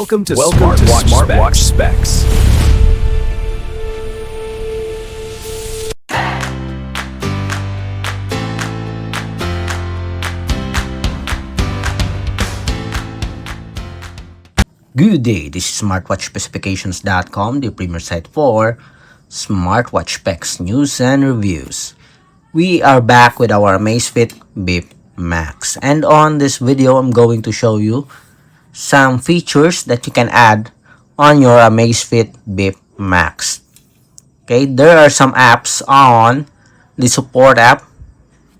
Welcome to Smartwatch Specs. Good day, this is smartwatchspecifications.com, the premier site for smartwatch specs, news, and reviews. We are back with our Amazfit BIP Max, and on this video, I'm going to show you some features that you can add on your Amazfit BIP Max. Okay, there are some apps on the support app,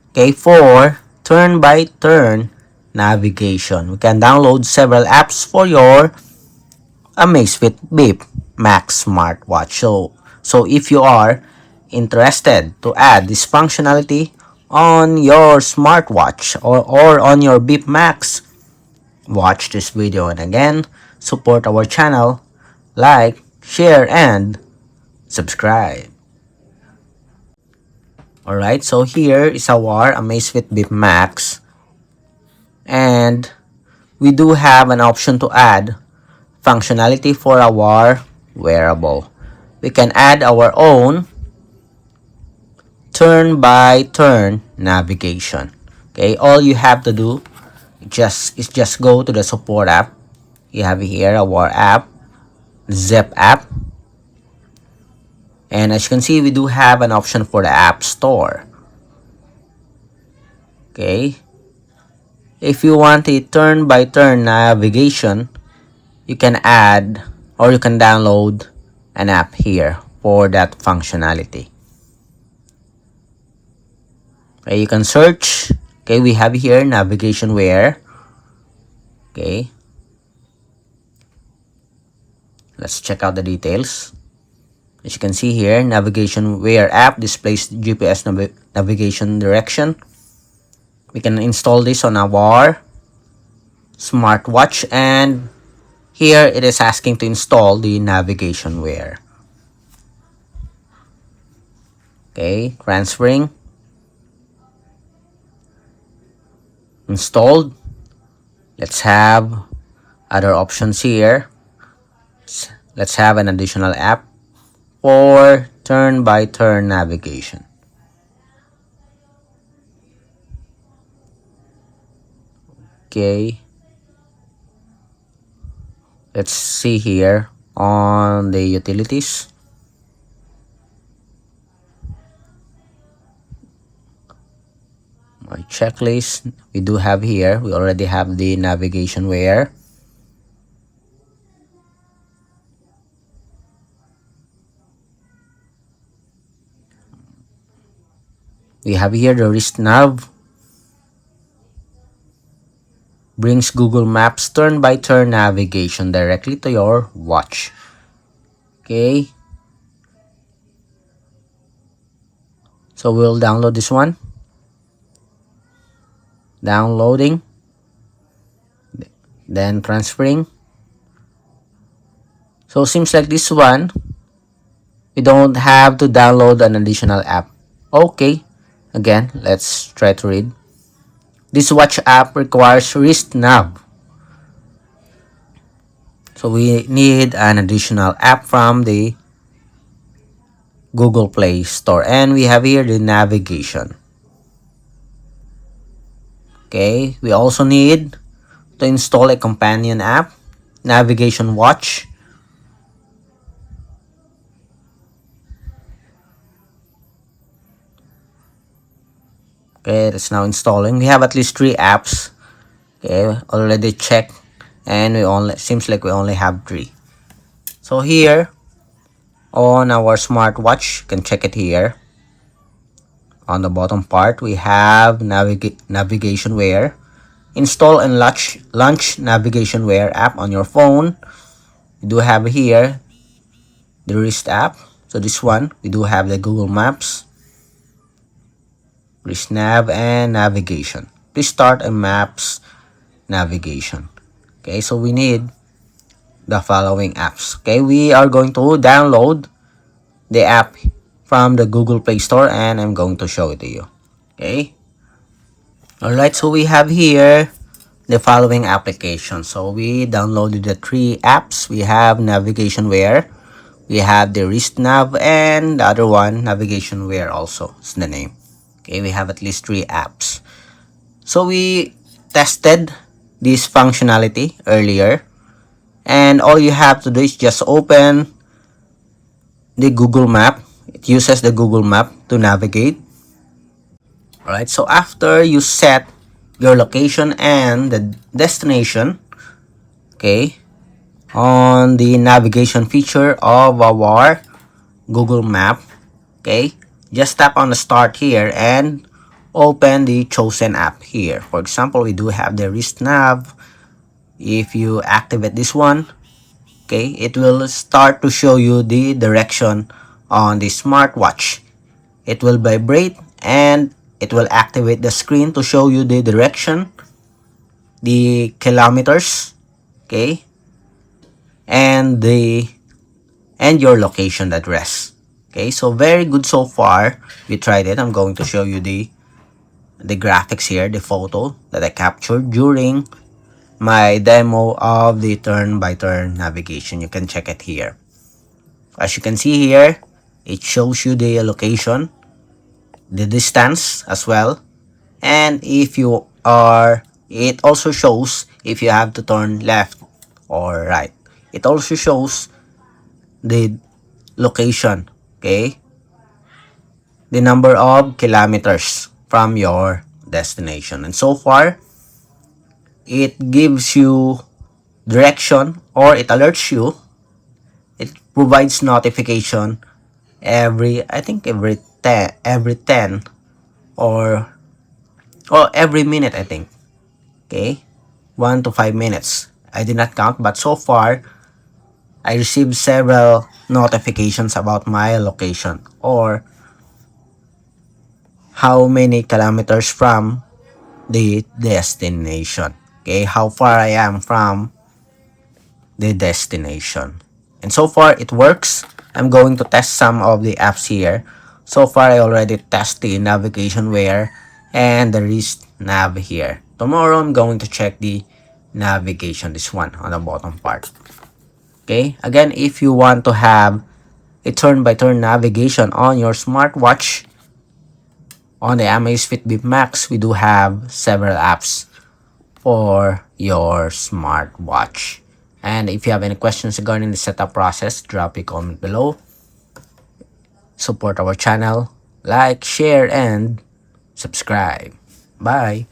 okay, for turn-by-turn navigation. We can download several apps for your Amazfit BIP Max smartwatch. So if you are interested to add this functionality on your smartwatch or on your BIP Max, watch this video, and again, support our channel, like, share, and subscribe. Alright, so here is our Amazfit BIP Max, and we do have an option to add functionality for our wearable. We can add our own turn-by-turn navigation. Okay, all you have to do is just go to the support app. You have here our app, Zep app, and as you can see, we do have an option for the App Store. Okay, if you want a turn-by-turn navigation, you can add or you can download an app here for that functionality. Okay, you can search. Okay, we have here navigation wear. Okay, let's check out the details. As you can see here, navigation wear app displays GPS navigation direction. We can install this on our smartwatch, and here it is asking to install the navigation wear. Okay, transferring. Installed. Let's have other options here. Let's have an additional app for turn-by-turn navigation. Okay. Let's see here on the utilities. My checklist, we do have here, we already have the navigation wear. We have here the wrist nav. Brings Google Maps turn-by-turn navigation directly to your watch. Okay. So we'll download this one. Downloading. Then transferring. So seems like this one, we don't have to download an additional app. Okay. Again, let's try to read. This watch app requires wrist nav. So we need an additional app from the Google Play Store. And we have here the navigation. Okay, we also need to install a companion app, Navigation Watch. Okay, it's now installing. We have at least 3 apps. Okay, already checked, and seems like we only have 3. So here on our smartwatch, you can check it here. On the bottom part, we have navigation wear. Install and launch navigation wear app on your phone. We do have here the wrist app. So this one, we do have the Google Maps, wrist nav, and navigation. Please start a maps navigation. Okay, so we need the following apps. Okay, we are going to download the app from the Google Play Store, and I'm going to show it to you. Okay. Alright, so we have here the following applications. So we downloaded the three apps. We have Navigation Wear, we have the Wrist Nav, and the other one, Navigation Wear also is the name. Okay, we have at least three apps. So we tested this functionality earlier, and all you have to do is just open the Google Map. It uses the Google Map to navigate. Alright, so after you set your location and the destination, okay, on the navigation feature of our Google Map, okay, just tap on the start here and open the chosen app here. For example, we do have the Wrist Nav. If you activate this one, okay, it will start to show you the direction on the smartwatch. It will vibrate and it will activate the screen to show you the direction, the kilometers, okay, and your location address. Okay, so very good so far. We tried it. I'm going to show you the graphics here, the photo that I captured during my demo of the turn-by-turn navigation. You can check it here. As you can see here, it shows you the location, the distance as well, and if you are, it also shows if you have to turn left or right. It also shows the location, okay, the number of kilometers from your destination, and so far it gives you direction, or it alerts you, it provides notification every, I think every 10 or every minute, I think. Okay, 1 to 5 minutes. I did not count, but so far I received several notifications about my location, or how many kilometers from the destination. Okay, how far I am from the destination. And so far it works. I'm going to test some of the apps here. So far I already test the Navigation Wear and the Wrist Nav here. Tomorrow I'm going to check the navigation, this one on the bottom part. Okay, again, if you want to have a turn-by-turn navigation on your smartwatch, on the Amazfit BIP Max, we do have several apps for your smartwatch. And if you have any questions regarding the setup process, drop a comment below. Support our channel, like, share, and subscribe. Bye.